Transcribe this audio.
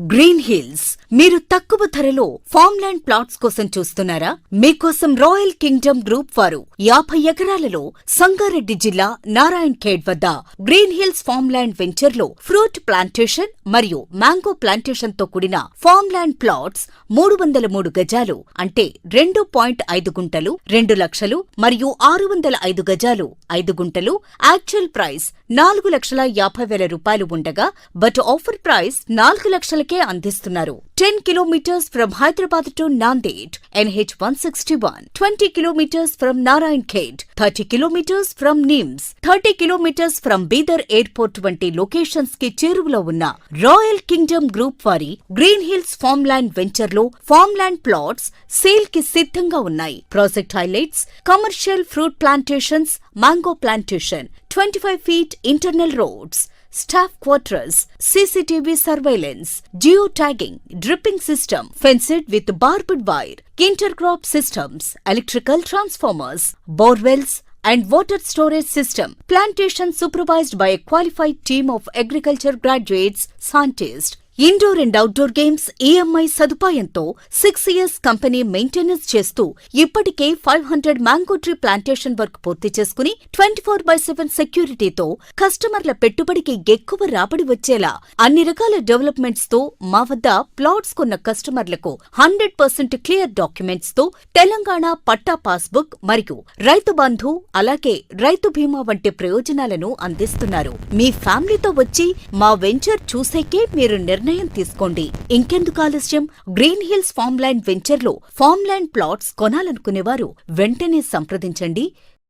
Green hills. మీరు తక్కువ ధరలో ఫామ్ ల్యాండ్ ప్లాట్స్ కోసం చూస్తున్నారా? మీకోసం రాయల్ కింగ్డమ్ గ్రూప్ వారు 50 ఎకరాలలో సంగారెడ్డి జిల్లా నారాయణ్ ఖేడ్ వద్ద green hills farm land venture లో ఫ్రూట్ ప్లాంటేషన్ మరియు మ్యాంగో ప్లాంటేషన్ తో కూడిన ఫామ్ ల్యాండ్ ప్లాట్స్ 303 గజాలు అంటే 2.5 గుంటలు 2 లక్షలు మరియు 605 గజాలు 5 గుంటలు. యాక్చువల్ ప్రైస్ 4,50,000 రూపాయలు ఉండగా బట్ ఆఫర్ ప్రైస్ 4 లక్షలకే అందిస్తున్నారు. 10 kilometers from Hyderabad to Nanded, NH 161, 20 kilometers from Narayan Khed, 30 kilometers from Nims, 30 kilometers from Bidar Airport వంటి లొకేషన్స్ కి చేరువలో ఉన్న రాయల్ కింగ్డమ్ గ్రూప్ వారి green hills farm land venture లో farm land plots sale కి సిద్ధంగా ఉన్నాయి. Project highlights: commercial fruit plantations, mango plantation, 25 feet internal roads, staff quarters, CCTV surveillance, geotagging, dripping system, fenced with barbed wire, intercrop systems, electrical transformers, borewells, and water storage system. Plantation supervised by a qualified team of agriculture graduates, scientists. Indoor and outdoor games EMI సదుపాయంతో 6 years company maintenance చేస్తూ ఇప్పటికే 500 mango tree plantation work పూర్తి చేసుకుని 24/7 సెక్యూరిటీతో కస్టమర్ల పెట్టుబడికి ఎక్కువ రాబడి వచ్చేలా అన్ని రకాల డెవలప్మెంట్స్ తో మా వద్ద ప్లాట్స్ కొన్న కస్టమర్లకు 100% క్లియర్ డాక్యుమెంట్స్ తో తెలంగాణ పట్టా పాస్బుక్ మరియు రైతు బంధు అలాగే రైతు బీమా వంటి ప్రయోజనాలను అందిస్తున్నారు. మీ ఫ్యామిలీతో వచ్చి మా వెంచర్ చూసేకే మీరు నిర్ణయం తీసుకోండి. ఇంకెందుకు ఆలస్యం? Green hills farm land venture లో ఫామ్ ల్యాండ్ ప్లాట్స్ కొనాలనుకునేవారు వెంటనే సంప్రదించండి.